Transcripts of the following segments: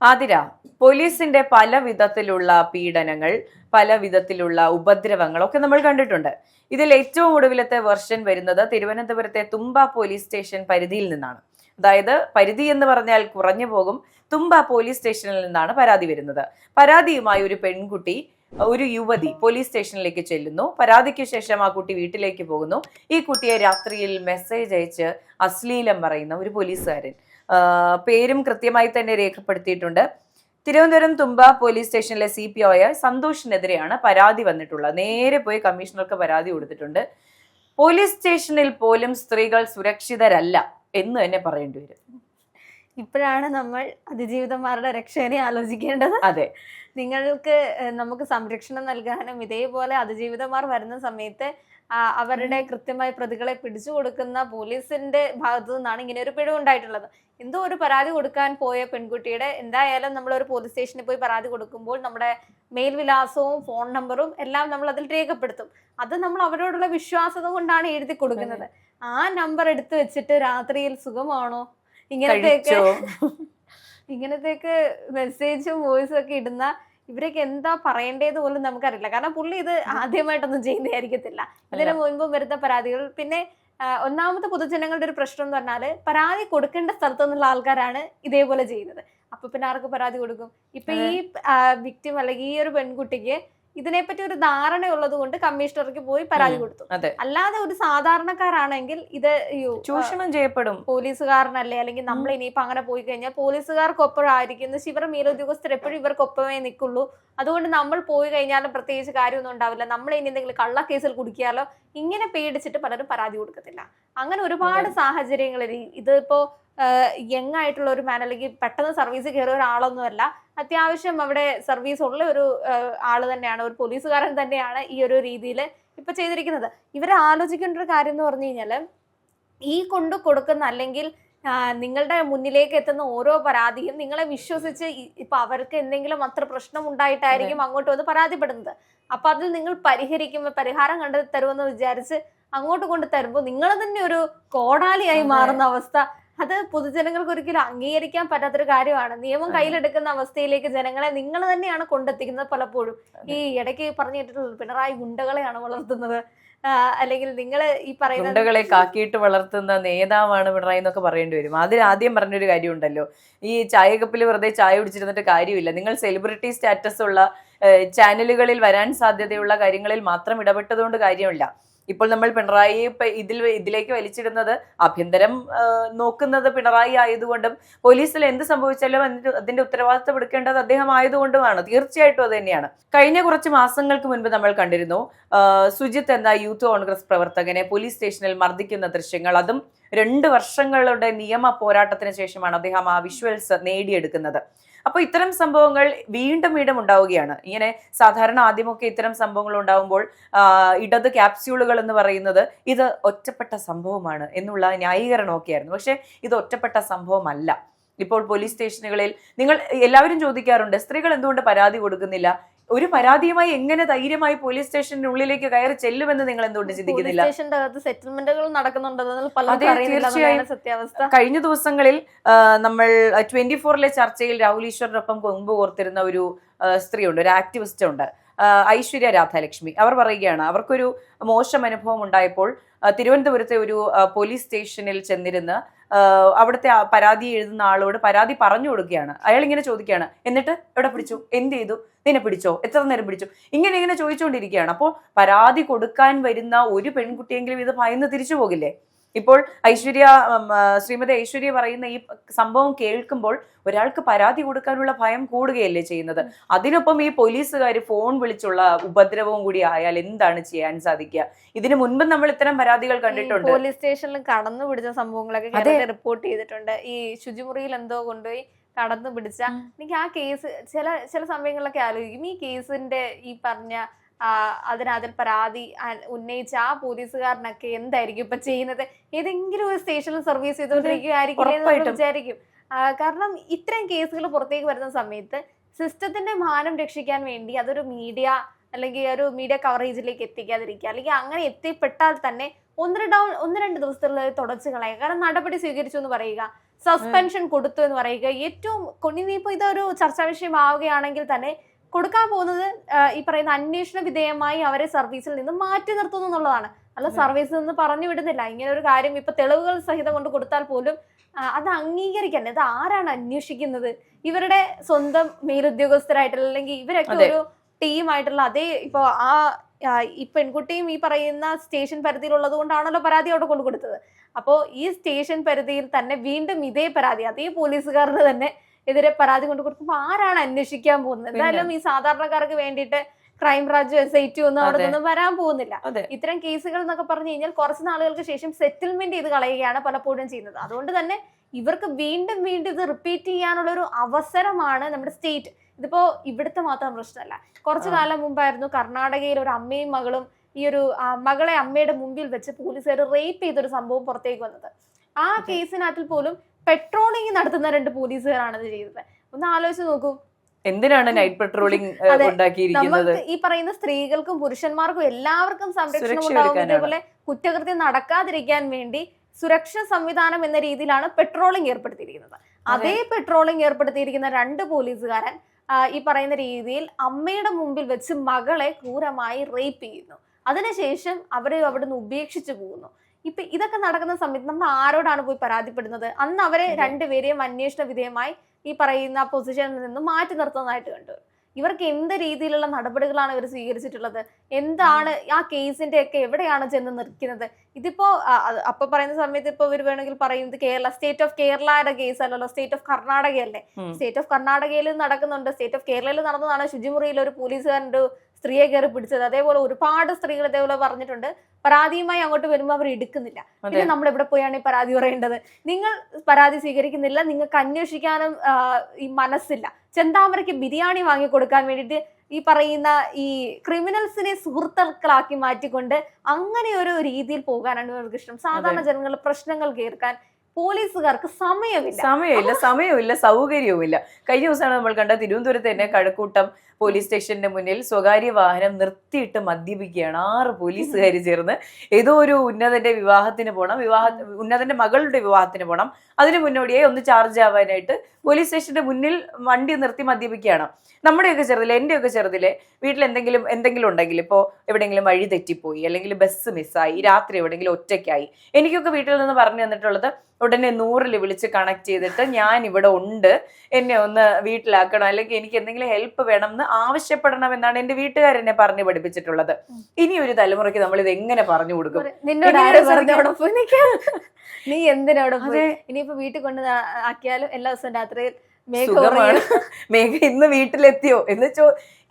ആതിര, പോലീസിന്റെ പല വിധത്തിലുള്ള പീഡനങ്ങൾ, പല വിധത്തിലുള്ള ഉപദ്രവങ്ങൾ ഒക്കെ നമ്മൾ കണ്ടിട്ടുണ്ട്. ഇതിൽ ഏറ്റവും ഒടുവിലത്തെ വെർഷൻ വരുന്നത് തിരുവനന്തപുരത്തെ തുമ്പ പോലീസ് സ്റ്റേഷൻ പരിധിയിൽ നിന്നാണ്. അതായത് പരിധി എന്ന് പറഞ്ഞാൽ കുറഞ്ഞു പോകും. തുമ്പ പോലീസ് സ്റ്റേഷനിൽ നിന്നാണ് പരാതി വരുന്നത്. പരാതിയുമായി ഒരു പെൺകുട്ടി, ഒരു യുവതി പോലീസ് സ്റ്റേഷനിലേക്ക് ചെല്ലുന്നു. പരാതിക്ക് ശേഷം ആ കുട്ടി വീട്ടിലേക്ക് പോകുന്നു. ഈ കുട്ടിയെ രാത്രിയിൽ മെസ്സേജ് അയച്ച് അശ്ലീലം പറയുന്ന ഒരു പോലീസുകാരൻ, പേരും കൃത്യമായി തന്നെ രേഖപ്പെടുത്തിയിട്ടുണ്ട്. തിരുവനന്തപുരം തുമ്പ പോലീസ് സ്റ്റേഷനിലെ CPO സന്തോഷിനെതിരെയാണ് പരാതി വന്നിട്ടുള്ളത്. നേരെ പോയി കമ്മീഷണർക്ക് പരാതി കൊടുത്തിട്ടുണ്ട്. പോലീസ് സ്റ്റേഷനിൽ പോലും സ്ത്രീകൾ സുരക്ഷിതരല്ല എന്ന് തന്നെ പറയേണ്ടി വരും. ഇപ്പോഴാണ് നമ്മൾ അതിജീവിതന്മാരുടെ രക്ഷേനെ ആലോചിക്കേണ്ടത്. അതെ, നമുക്ക് സംരക്ഷണം നൽകാനും ഇതേപോലെ അതിജീവിതന്മാർ വരുന്ന സമയത്ത് അവരുടെ കൃത്യമായ പ്രതികളെ പിടിച്ചു കൊടുക്കുന്ന പോലീസിന്റെ ഭാഗത്തു നിന്നാണ് ഇങ്ങനെ ഒരു പിഴവുണ്ടായിട്ടുള്ളത്. എന്തോ ഒരു പരാതി കൊടുക്കാൻ പോയ പെൺകുട്ടിയുടെ, എന്തായാലും നമ്മൾ ഒരു പോലീസ് സ്റ്റേഷനിൽ പോയി പരാതി കൊടുക്കുമ്പോൾ നമ്മുടെ മേൽവിലാസവും ഫോൺ നമ്പറും എല്ലാം നമ്മൾ അതിൽ രേഖപ്പെടുത്തും. അത് നമ്മൾ അവരോടുള്ള വിശ്വാസത കൊണ്ടാണ് എഴുതി കൊടുക്കുന്നത്. ആ നമ്പർ എടുത്തു വെച്ചിട്ട് രാത്രിയിൽ സുഖമാണോ ഇങ്ങനത്തെയൊക്കെ മെസ്സേജും വോയിസും ഒക്കെ ഇടുന്ന ഇവരൊക്കെ എന്താ പറയേണ്ടത് പോലും നമുക്കറിയില്ല. കാരണം പുള്ളി ഇത് ആദ്യമായിട്ടൊന്നും ചെയ്യുന്നതായിരിക്കത്തില്ല. ഇതിനു മുൻപും വരുന്ന പരാതികൾ. പിന്നെ ഒന്നാമത്തെ പൊതുജനങ്ങളുടെ ഒരു പ്രശ്നം എന്ന് പറഞ്ഞാല് പരാതി കൊടുക്കേണ്ട സ്ഥലത്തു നിന്നുള്ള ആൾക്കാരാണ് ഇതേപോലെ ചെയ്യുന്നത്. അപ്പൊ പിന്നെ ആർക്ക് പരാതി കൊടുക്കും? ഇപ്പൊ ഈ വിക്ടിം അല്ലെങ്കിൽ ഈ ഒരു പെൺകുട്ടിക്ക് ഇതിനെപ്പറ്റി ഒരു ധാരണ ഉള്ളത് കൊണ്ട് കമ്മീഷണർക്ക് പോയി പരാതി കൊടുത്തു. അല്ലാതെ ഒരു സാധാരണക്കാരാണെങ്കിൽ ഇത് ചൂഷണം ചെയ്യപ്പെടും. പോലീസുകാരനല്ലേ, അല്ലെങ്കിൽ നമ്മൾ ഇനിയിപ്പോ അങ്ങനെ പോയി കഴിഞ്ഞാൽ പോലീസുകാർക്കൊപ്പമായിരിക്കും, ഇവർ മേലുദ്യോഗസ്ഥർ എപ്പോഴും ഇവർക്കൊപ്പമേ നിൽക്കുള്ളൂ, അതുകൊണ്ട് നമ്മൾ പോയി കഴിഞ്ഞാലും പ്രത്യേകിച്ച് കാര്യമൊന്നും ഉണ്ടാവില്ല, നമ്മൾ ഇനി എന്തെങ്കിലും കള്ളക്കേസിൽ കുടിക്കാലോ, ഇങ്ങനെ പേടിച്ചിട്ട് പലരും പരാതി കൊടുക്കത്തില്ല. അങ്ങനെ ഒരുപാട് സാഹചര്യങ്ങളിൽ ഇതിപ്പോ യങ് ആയിട്ടുള്ള ഒരു മാൻ അല്ലെങ്കിൽ പെട്ടെന്ന് സർവീസ് കയറിയ ഒരാളൊന്നുമല്ല, അത്യാവശ്യം അവിടെ സർവീസ് ഉള്ള ഒരു ആള് തന്നെയാണ്, ഒരു പോലീസുകാരൻ തന്നെയാണ് ഈ ഒരു രീതിയിൽ ഇപ്പൊ ചെയ്തിരിക്കുന്നത്. ഇവരെ ആലോചിക്കേണ്ട ഒരു കാര്യം എന്ന് പറഞ്ഞു കഴിഞ്ഞാല്, ഈ കൊണ്ടു കൊടുക്കുന്ന അല്ലെങ്കിൽ നിങ്ങളുടെ മുന്നിലേക്ക് എത്തുന്ന ഓരോ പരാതിയും നിങ്ങളെ വിശ്വസിച്ച് ഇപ്പൊ അവർക്ക് എന്തെങ്കിലും അത്ര പ്രശ്നം ഉണ്ടായിട്ടായിരിക്കും അങ്ങോട്ട് വന്ന് പരാതിപ്പെടുന്നത്. അപ്പൊ അതിൽ നിങ്ങൾ പരിഹാരം കണ്ടെത്തി തരുമെന്ന് വിചാരിച്ച് അങ്ങോട്ട് കൊണ്ട് തരുമ്പോൾ നിങ്ങൾ തന്നെ ഒരു കോടാലിയായി മാറുന്ന അവസ്ഥ, അത് പൊതുജനങ്ങൾക്ക് ഒരിക്കലും അംഗീകരിക്കാൻ പറ്റാത്തൊരു കാര്യമാണ്. നിയമം കയ്യിലെടുക്കുന്ന അവസ്ഥയിലേക്ക് ജനങ്ങളെ നിങ്ങൾ തന്നെയാണ് കൊണ്ടെത്തിക്കുന്നത്. പലപ്പോഴും ഈ ഇടയ്ക്ക് പറഞ്ഞു കേട്ടിട്ടുള്ളത് പിണറായി ഗുണ്ടകളെയാണ് വളർത്തുന്നത്, അല്ലെങ്കിൽ നിങ്ങൾ ഈ പറയുന്ന ഗുണ്ടകളെ കാക്കിയിട്ട് വളർത്തുന്ന നേതാവാണ് പിണറായി എന്നൊക്കെ പറയേണ്ടി വരും. അതിൽ ആദ്യം പറഞ്ഞൊരു കാര്യം ഉണ്ടല്ലോ, ഈ ചായക്കപ്പിൽ വെറുതെ ചായ കുടിച്ചിരുന്നിട്ട് കാര്യമില്ല, നിങ്ങൾ സെലിബ്രിറ്റി സ്റ്റാറ്റസ് ഉള്ള ചാനലുകളിൽ വരാൻ സാധ്യതയുള്ള കാര്യങ്ങളിൽ മാത്രം ഇടപെട്ടതുകൊണ്ട് കാര്യമില്ല. ഇപ്പോൾ നമ്മൾ പിണറായി ഇതിലേക്ക് വലിച്ചിടുന്നത് ആഭ്യന്തരം നോക്കുന്നത് പിണറായി ആയതുകൊണ്ടും പോലീസിൽ എന്ത് സംഭവിച്ചാലും അതിന്റെ ഉത്തരവാദിത്തം എടുക്കേണ്ടത് അദ്ദേഹം ആയതുകൊണ്ടുമാണ്. തീർച്ചയായിട്ടും അത് തന്നെയാണ്. കഴിഞ്ഞ കുറച്ച് മാസങ്ങൾക്ക് മുൻപ് നമ്മൾ കണ്ടിരുന്നു സുജിത്ത് എന്ന യൂത്ത് കോൺഗ്രസ് പ്രവർത്തകനെ പോലീസ് സ്റ്റേഷനിൽ മർദ്ദിക്കുന്ന ദൃശ്യങ്ങൾ. അതും 2 വർഷങ്ങളുടെ നിയമ പോരാട്ടത്തിന് ശേഷമാണ് അദ്ദേഹം ആ വിഷ്വൽസ് നേടിയെടുക്കുന്നത്. അപ്പോൾ ഇത്തരം സംഭവങ്ങൾ വീണ്ടും ഉണ്ടാവുകയാണ്. ഇങ്ങനെ സാധാരണ ആദ്യമൊക്കെ ഇത്തരം സംഭവങ്ങൾ ഉണ്ടാവുമ്പോൾ ഇടത് ക്യാപ്സ്യൂളുകൾ എന്ന് പറയുന്നത് ഇത് ഒറ്റപ്പെട്ട സംഭവമാണ് എന്നുള്ള ന്യായീകരണമൊക്കെ ആയിരുന്നു. പക്ഷെ ഇത് ഒറ്റപ്പെട്ട സംഭവമല്ല. ഇപ്പോൾ പോലീസ് സ്റ്റേഷനുകളിൽ നിങ്ങൾ എല്ലാവരും ചോദിക്കാറുണ്ട്, സ്ത്രീകൾ എന്തുകൊണ്ട് പരാതി കൊടുക്കുന്നില്ല? ഒരു പരാതിയുമായി എങ്ങനെ ധൈര്യമായി പോലീസ് സ്റ്റേഷനുള്ളിലേക്ക് കയറി ചെല്ലുമെന്ന് നിങ്ങൾ എന്തുകൊണ്ട് ചിന്തിക്കുന്നില്ല? സെറ്റിൽമെന്റുകൾ നടക്കുന്നുണ്ടെന്ന് സത്യാവസ്ഥ. കഴിഞ്ഞ ദിവസങ്ങളിൽ നമ്മൾ 24-ലെ ചർച്ചയിൽ രാഹുൽ ഈശ്വറിനൊപ്പം കൊമ്പ് കോർത്തിരുന്ന ഒരു സ്ത്രീയുണ്ട്, ഒരു ആക്ടിവിസ്റ്റ് ഉണ്ട്, ഐശ്വര്യ രാധാലക്ഷ്മി. അവർ പറയുകയാണ്, അവർക്കൊരു മോശം അനുഭവം ഉണ്ടായപ്പോൾ തിരുവനന്തപുരത്തെ ഒരു പോലീസ് സ്റ്റേഷനിൽ ചെന്നിരുന്ന് അവിടുത്തെ പരാതി എഴുതുന്ന ആളോട് പരാതി പറഞ്ഞു കൊടുക്കുകയാണ്. അയാൾ ഇങ്ങനെ ചോദിക്കുകയാണ്, എന്നിട്ട് എവിടെ പിടിച്ചു, എന്ത് ചെയ്തു, നിന്നെ പിടിച്ചോ, എത്ര നേരം പിടിച്ചു, ഇങ്ങനെ ചോദിച്ചുകൊണ്ടിരിക്കുകയാണ്. അപ്പോൾ പരാതി കൊടുക്കാൻ വരുന്ന ഒരു പെൺകുട്ടിയെങ്കിലും ഇത് ഭയന്ന് തിരിച്ചു പോകില്ലേ? ഇപ്പോൾ ശ്രീമതി ഐശ്വര്യ പറയുന്ന ഈ സംഭവം കേൾക്കുമ്പോൾ ഒരാൾക്ക് പരാതി കൊടുക്കാനുള്ള ഭയം കൂടുകയല്ലേ ചെയ്യുന്നത്? അതിനൊപ്പം ഈ പോലീസുകാർ ഫോൺ വിളിച്ചുള്ള ഉപദ്രവവും കൂടി ആയാൽ എന്താണ് ചെയ്യാൻ സാധിക്കുക? ഇതിനു മുൻപ് നമ്മൾ ഇത്തരം പരാതികൾ കണ്ടിട്ടുണ്ട്. പോലീസ് സ്റ്റേഷനിൽ കടന്നു പിടിച്ച സംഭവങ്ങളൊക്കെ റിപ്പോർട്ട് ചെയ്തിട്ടുണ്ട്. ഈ ശുചിമുറിയിൽ എന്തോ കൊണ്ടുപോയി കടന്നു പിടിച്ച, എനിക്ക് ആ കേസ് ചില സമയങ്ങളിലൊക്കെ ആലോചിക്കും, ഈ കേസിന്റെ ഈ പറഞ്ഞ അതിൽ പരാതി ഉന്നയിച്ച ആ പോലീസുകാരനൊക്കെ എന്തായിരിക്കും ഇപ്പൊ ചെയ്യുന്നത്? ഏതെങ്കിലും ഒരു സ്റ്റേഷനിൽ സർവീസ് ചെയ്തുകൊണ്ടിരിക്കുകയായിരിക്കും വിചാരിക്കും. കാരണം ഇത്തരം കേസുകൾ പുറത്തേക്ക് വരുന്ന സമയത്ത് സിസ്റ്റത്തിന്റെ മാനം രക്ഷിക്കാൻ വേണ്ടി അതൊരു മീഡിയ അല്ലെങ്കിൽ ഒരു മീഡിയ കവറേജിലേക്ക് എത്തിക്കാതിരിക്കുക, അല്ലെങ്കിൽ അങ്ങനെ എത്തിപ്പെട്ടാൽ തന്നെ ഒന്ന് രണ്ട് ദിവസത്തിലുള്ള തുടച്ചു കളയുക. കാരണം നടപടി സ്വീകരിച്ചു എന്ന് പറയുക, സസ്പെൻഷൻ കൊടുത്തു എന്ന് പറയുക, ഏറ്റവും ഇനിയിപ്പോ ഇതൊരു ചർച്ചാ വിഷയമാവുകയാണെങ്കിൽ തന്നെ കൊടുക്കാൻ പോകുന്നത് ഈ പറയുന്ന അന്വേഷണ വിധേയമായി അവരെ സർവീസിൽ നിന്ന് മാറ്റി നിർത്തുന്നു എന്നുള്ളതാണ്. അല്ല സർവീസിൽ നിന്ന് പറഞ്ഞു വിടുന്നില്ല. ഇങ്ങനെ ഒരു കാര്യം ഇപ്പൊ തെളിവുകൾ സഹിതം കൊണ്ട് കൊടുത്താൽ പോലും അത് അംഗീകരിക്കാൻ ഇത് ആരാണ് അന്വേഷിക്കുന്നത്? ഇവരുടെ സ്വന്തം മേലുദ്യോഗസ്ഥരായിട്ടുള്ള അല്ലെങ്കിൽ ഇവരൊക്കെ ഒരു ടീമായിട്ടുള്ള അതേ ഇപ്പൊ ഈ പെൺകുട്ടിയും ഈ പറയുന്ന സ്റ്റേഷൻ പരിധിയിലുള്ളത് കൊണ്ടാണല്ലോ പരാതി അവിടെ കൊണ്ടു കൊടുത്തത്. അപ്പോൾ ഈ സ്റ്റേഷൻ പരിധിയിൽ തന്നെ വീണ്ടും ഇതേ പരാതി അതേ പോലീസുകാരുടെ തന്നെ എതിരെ പരാതി കൊണ്ട് കൊടുക്കുമ്പോൾ ആരാണ് അന്വേഷിക്കാൻ പോകുന്നത്? എന്തായാലും ഈ സാധാരണക്കാർക്ക് വേണ്ടിയിട്ട് ക്രൈംബ്രാഞ്ച് SIT ഒന്നും അവിടെ നിന്നും വരാൻ പോകുന്നില്ല. ഇത്തരം കേസുകൾ എന്നൊക്കെ പറഞ്ഞു കഴിഞ്ഞാൽ കുറച്ച് നാളുകൾക്ക് ശേഷം സെറ്റിൽമെന്റ് ചെയ്ത് കളയുകയാണ് പലപ്പോഴും ചെയ്യുന്നത്. അതുകൊണ്ട് തന്നെ ഇവർക്ക് വീണ്ടും വീണ്ടും ഇത് റിപ്പീറ്റ് ചെയ്യാനുള്ള ഒരു അവസരമാണ് നമ്മുടെ സ്റ്റേറ്റ്. ഇതിപ്പോ ഇവിടുത്തെ മാത്രം പ്രശ്നമല്ല. കുറച്ചു കാലം മുമ്പായിരുന്നു കർണാടകയിൽ ഒരു അമ്മയും മകളും ഈ ഒരു മകളെ അമ്മയുടെ മുമ്പിൽ വെച്ച് പോലീസുകാർ റേപ്പ് ചെയ്തൊരു സംഭവം പുറത്തേക്ക് വന്നത്. ആ കേസിനകത്തിൽ പോലും പെട്രോളിംഗ് നടത്തുന്ന 2 പോലീസുകാരാണ് ഇത് ചെയ്തത്. ഒന്ന് ആലോചിച്ച് നോക്കൂ, എന്തിനാണ് നൈറ്റ് പെട്രോളിംഗ് ഉണ്ടാക്കിയിരിക്കുന്നത്? നമുക്ക് ഈ പറയുന്ന സ്ത്രീകൾക്കും പുരുഷന്മാർക്കും എല്ലാവർക്കും സംരക്ഷണം ഉണ്ടാവും. ഇതേപോലെ കുറ്റകൃത്യം നടക്കാതിരിക്കാൻ വേണ്ടി സുരക്ഷാ സംവിധാനം എന്ന രീതിയിലാണ് പെട്രോളിംഗ് ഏർപ്പെടുത്തിയിരിക്കുന്നത്. അതേ പെട്രോളിംഗ് ഏർപ്പെടുത്തിയിരിക്കുന്ന 2 പോലീസുകാരൻ ഈ പറയുന്ന രീതിയിൽ അമ്മയുടെ മുമ്പിൽ വെച്ച് മകളെ ക്രൂരമായി റേപ്പ് ചെയ്യുന്നു. അതിനുശേഷം അവരെ അവിടുന്ന് ഉപേക്ഷിച്ചു പോകുന്നു. ഇപ്പൊ ഇതൊക്കെ നടക്കുന്ന സമയത്ത് നമ്മൾ ആരോടാണ് പോയി പരാതിപ്പെടുന്നത്? അന്ന് അവരെ 2 പേരെയും അന്വേഷണ വിധേയമായി ഈ പറയുന്ന പൊസിഷനിൽ നിന്ന് മാറ്റി നിർത്തുന്നതായിട്ട് കണ്ടു. ഇവർക്ക് എന്ത് രീതിയിലുള്ള നടപടികളാണ് ഇവർ സ്വീകരിച്ചിട്ടുള്ളത്? എന്താണ് ആ കേസിന്റെ ഒക്കെ എവിടെയാണ് ചെന്ന് നിൽക്കുന്നത്? ഇതിപ്പോ അപ്പൊ പറയുന്ന സമയത്ത് ഇപ്പൊ ഇവർ വേണമെങ്കിൽ പറയുന്നത് കേരള സ്റ്റേറ്റ് ഓഫ് കേരളയുടെ കേസ് അല്ലല്ലോ, സ്റ്റേറ്റ് ഓഫ് കർണാടകയല്ലേ. സ്റ്റേറ്റ് ഓഫ് കർണാടകയിൽ നടക്കുന്നുണ്ട്. സ്റ്റേറ്റ് ഓഫ് കേരളയിൽ നടന്നതാണ് ശുചിമുറിയിൽ ഒരു പോലീസുകാരൻ്റെ സ്ത്രീയെ കയറി പിടിച്ചത്. അതേപോലെ ഒരുപാട് സ്ത്രീകൾ ഇതേപോലെ പറഞ്ഞിട്ടുണ്ട്. പരാതിയുമായി അങ്ങോട്ട് വരുമ്പോൾ അവർ എടുക്കുന്നില്ല. പിന്നെ നമ്മൾ എവിടെ പോയാണ് ഈ പരാതി പറയേണ്ടത്? നിങ്ങൾ പരാതി സ്വീകരിക്കുന്നില്ല, നിങ്ങൾക്ക് അന്വേഷിക്കാനും ഈ മനസ്സില്ല. ചെന്താമരയ്ക്ക് ബിരിയാണി വാങ്ങിക്കൊടുക്കാൻ വേണ്ടിയിട്ട് ഈ പറയുന്ന ഈ ക്രിമിനൽസിനെ സുഹൃത്തുക്കളാക്കി മാറ്റിക്കൊണ്ട് അങ്ങനെ ഒരു രീതിയിൽ പോകാനാണ് ഇവർക്ക് ഇഷ്ടം. സാധാരണ ജനങ്ങളുടെ പ്രശ്നങ്ങൾ കേൾക്കാൻ പോലീസുകാർക്ക് സമയമില്ല, സൗകര്യവുമില്ല. കഴിഞ്ഞ ദിവസമാണ് നമ്മൾ കണ്ട തിരുവനന്തപുരത്ത് തന്നെ കഴക്കൂട്ടം പോലീസ് സ്റ്റേഷന്റെ മുന്നിൽ സ്വകാര്യ വാഹനം നിർത്തിയിട്ട് മദ്യപിക്കുകയാണ് 6 പോലീസുകാർ ചേർന്ന്. ഏതോ ഒരു ഉന്നതന്റെ വിവാഹത്തിന് പോകണം, ഉന്നതന്റെ മകളുടെ വിവാഹത്തിന് പോകണം. അതിന് മുന്നോടിയായി ഒന്ന് ചാർജ് ആവാനായിട്ട് പോലീസ് സ്റ്റേഷന്റെ മുന്നിൽ വണ്ടി നിർത്തി മദ്യപിക്കുകയാണ്. നമ്മുടെയൊക്കെ ചെറുതിലെ, എന്റെയൊക്കെ ചെറുതിലെ വീട്ടിൽ എന്തെങ്കിലും ഉണ്ടെങ്കിൽ, ഇപ്പോൾ എവിടെയെങ്കിലും വഴി തെറ്റിപ്പോയി, അല്ലെങ്കിൽ ബസ് മിസ്സായി, രാത്രി എവിടെയെങ്കിലും ഒറ്റയ്ക്കായി, എനിക്കൊക്കെ വീട്ടിൽ നിന്ന് പറഞ്ഞു തന്നിട്ടുള്ളത് ഉടനെ 100-ൽ വിളിച്ച് കണക്ട് ചെയ്തിട്ട് ഞാൻ ഇവിടെ ഉണ്ട്, എന്നെ ഒന്ന് വീട്ടിലാക്കണം, അല്ലെങ്കിൽ എനിക്ക് എന്തെങ്കിലും ഹെൽപ്പ് വേണം എന്ന് ആവശ്യപ്പെടണം എന്നാണ് എന്റെ വീട്ടുകാരെന്നെ പറഞ്ഞു പഠിപ്പിച്ചിട്ടുള്ളത്. ഇനി ഒരു തലമുറയ്ക്ക് നമ്മൾ ഇത് എങ്ങനെ പറഞ്ഞു കൊടുക്കും? നീ എന്തിനോട് ഇനിയിപ്പോ വീട്ടിൽ കൊണ്ട് ആക്കിയാലും എല്ലാ ദിവസവും രാത്രി മേഘ ഇന്ന് വീട്ടിലെത്തിയോ എന്ന്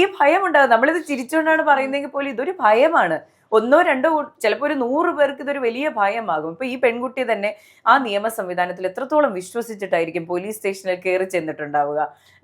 ഈ ഭയം ഉണ്ടാകും. നമ്മളിത് ചിരിച്ചുകൊണ്ടാണ് പറയുന്നതെങ്കിൽ പോലും ഇതൊരു ഭയമാണ്. 1 2 ചിലപ്പോൾ ഒരു 100 പേർക്ക് ഇതൊരു വലിയ ഭയമാകും. ഇപ്പൊ ഈ പെൺകുട്ടി തന്നെ ആ നിയമ സംവിധാനത്തിൽ എത്രത്തോളം വിശ്വസിച്ചിട്ടായിരിക്കും പോലീസ് സ്റ്റേഷനിൽ കയറി ചെന്നിട്ടുണ്ടാവുക.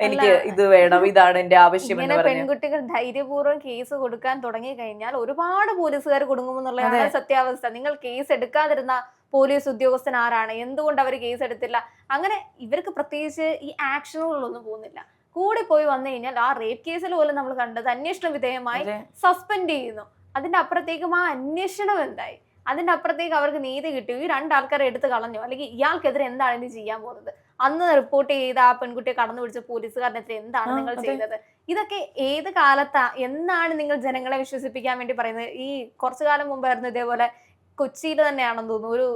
എനിക്ക് ഇത് വേണം, ഇതാണ് എന്റെ ആവശ്യം എന്ന് പറഞ്ഞു പെൺകുട്ടികൾ ധൈര്യപൂർവ്വം കേസ് കൊടുക്കാൻ തുടങ്ങി കഴിഞ്ഞാൽ ഒരുപാട് പോലീസുകാർ കുടുങ്ങുമെന്നുള്ളതാണ് സത്യാവസ്ഥ. നിങ്ങൾ കേസ് എടുക്കാതിരുന്ന പോലീസ് ഉദ്യോഗസ്ഥൻ ആരാണ്? എന്തുകൊണ്ട് അവർ കേസ് എടുത്തില്ല? അങ്ങനെ ഇവർക്ക് പ്രത്യേകിച്ച് ഈ ആക്ഷനുകളിലൊന്നും പോകുന്നില്ല. കൂടെ പോയി വന്നു കഴിഞ്ഞാൽ ആ റേപ്പ് കേസിൽ പോലും നമ്മൾ കണ്ടത് അന്വേഷണ വിധേയമായി സസ്പെൻഡ് ചെയ്യുന്നു. അതിന്റെ അപ്പുറത്തേക്കും ആ അന്വേഷണം എന്തായി? അതിന്റെ അപ്പുറത്തേക്ക് അവർക്ക് നീതി കിട്ടിയോ? ഈ 2 ആൾക്കാരെ എടുത്ത് കളഞ്ഞോ? അല്ലെങ്കിൽ ഇയാൾക്കെതിരെ എന്താണ് ഇനി ചെയ്യാൻ പോകുന്നത്? അന്ന് റിപ്പോർട്ട് ചെയ്ത ആ പെൺകുട്ടിയെ കടന്നു പിടിച്ച പോലീസുകാരനെതിരെ എന്താണ് നിങ്ങൾ ചെയ്തത്? ഇതൊക്കെ ഏത് കാലത്താ? എന്നാണ് നിങ്ങൾ ജനങ്ങളെ വിശ്വസിപ്പിക്കാൻ വേണ്ടി പറയുന്നത്? ഈ കുറച്ചു കാലം മുമ്പായിരുന്നു ഇതേപോലെ കൊച്ചിയിൽ തന്നെയാണെന്ന് തോന്നുന്നു, ഒരു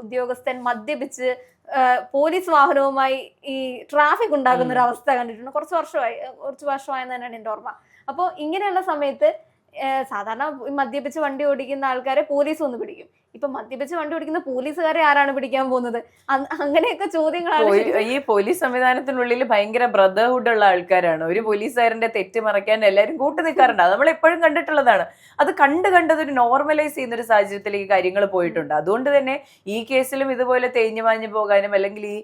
ഉദ്യോഗസ്ഥൻ മദ്യപിച്ച് പോലീസ് വാഹനവുമായി ഈ ട്രാഫിക് ഉണ്ടാകുന്ന ഒരു അവസ്ഥ കണ്ടിട്ടുണ്ട്. കുറച്ച് വർഷമായെന്ന് തന്നെയാണ് എൻ്റെ ഓർമ്മ. അപ്പോൾ ഇങ്ങനെയുള്ള സമയത്ത് സാധാരണ മദ്യപിച്ച് വണ്ടി ഓടിക്കുന്ന ആൾക്കാരെ പോലീസ് ഒന്ന് പിടിക്കും. ഇപ്പൊ മദ്യപിച്ച് വണ്ടി ഓടിക്കുന്ന പോലീസുകാരെ ആരാണ് പിടിക്കാൻ പോകുന്നത്? അങ്ങനെയൊക്കെ ചോദ്യങ്ങളാണ്. ഈ പോലീസ് സംവിധാനത്തിനുള്ളിൽ ഭയങ്കര ബ്രദർഹുഡ് ഉള്ള ആൾക്കാരാണ്. ഒരു പോലീസുകാരന്റെ തെറ്റ് മറയ്ക്കാൻ എല്ലാവരും കൂട്ടു നിൽക്കാറുണ്ട്. അത് നമ്മൾ എപ്പോഴും കണ്ടിട്ടുള്ളതാണ്. അത് കണ്ടതൊരു നോർമലൈസ് ചെയ്യുന്ന ഒരു സാഹചര്യത്തിലേക്ക് കാര്യങ്ങൾ പോയിട്ടുണ്ട്. അതുകൊണ്ട് തന്നെ ഈ കേസിലും ഇതുപോലെ തേഞ്ഞു മാഞ്ഞു പോകാനും അല്ലെങ്കിൽ ഈ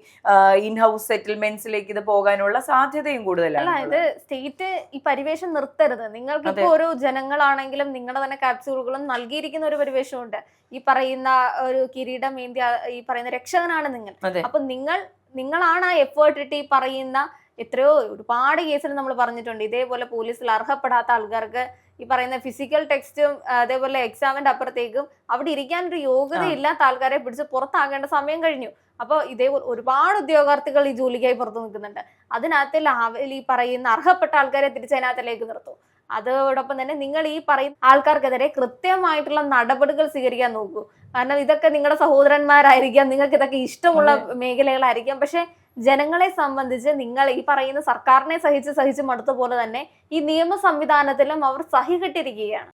ഇൻ ഹൗസ് സെറ്റിൽമെന്റ്സിലേക്ക് ഇത് പോകാനുള്ള സാധ്യതയും കൂടുതലാണ്. ഇത് സ്റ്റേറ്റ് ഈ പരിവേഷം നിർത്തരുത്. നിങ്ങൾക്ക് ഇപ്പൊ ഒരു ജനങ്ങളാണെങ്കിലും നിങ്ങളുടെ തന്നെ ക്യാപ്സ്യൂളുകളും നൽകിയിരിക്കുന്ന ഒരു പരിവേഷമുണ്ട്. ഈ പറയുന്ന ഒരു കിരീടമേന്ത്യ ഈ പറയുന്ന രക്ഷകനാണ് നിങ്ങൾ. അപ്പൊ നിങ്ങളാണ് ആ എഫേർട്ട് ഇട്ട് ഈ പറയുന്ന എത്രയോ ഒരുപാട് കേസിൽ നമ്മൾ പറഞ്ഞിട്ടുണ്ട് ഇതേപോലെ പോലീസിൽ അർഹപ്പെടാത്ത ആൾക്കാർക്ക് ഈ പറയുന്ന ഫിസിക്കൽ ടെക്സ്റ്റും അതേപോലെ എക്സാമിന്റെ അപ്പുറത്തേക്കും അവിടെ ഇരിക്കാൻ ഒരു യോഗ്യത ഇല്ലാത്ത ആൾക്കാരെ പിടിച്ച് പുറത്താക്കേണ്ട സമയം കഴിഞ്ഞു. അപ്പോൾ ഇതേപോലെ ഒരുപാട് ഉദ്യോഗാർത്ഥികൾ ഈ ജോലിക്കായി പുറത്തു നിൽക്കുന്നുണ്ട്. അതിനകത്ത് ഈ പറയുന്ന അർഹപ്പെട്ട ആൾക്കാരെ തിരിച്ചതിനകത്തിലേക്ക് നിർത്തും. അതോടൊപ്പം തന്നെ നിങ്ങൾ ഈ പറയുന്ന ആൾക്കാർക്കെതിരെ കൃത്യമായിട്ടുള്ള നടപടികൾ സ്വീകരിക്കാൻ നോക്കൂ. കാരണം ഇതൊക്കെ നിങ്ങളുടെ സഹോദരന്മാരായിരിക്കാം, നിങ്ങൾക്ക് ഇതൊക്കെ ഇഷ്ടമുള്ള മേഖലകളായിരിക്കാം. പക്ഷെ ജനങ്ങളെ സംബന്ധിച്ച് നിങ്ങൾ ഈ പറയുന്ന സർക്കാരിനെ സഹിച്ച് മടുത്ത പോലെ തന്നെ ഈ നിയമ സംവിധാനത്തിലും അവർ സഹികെട്ടിരിക്കുകയാണ്.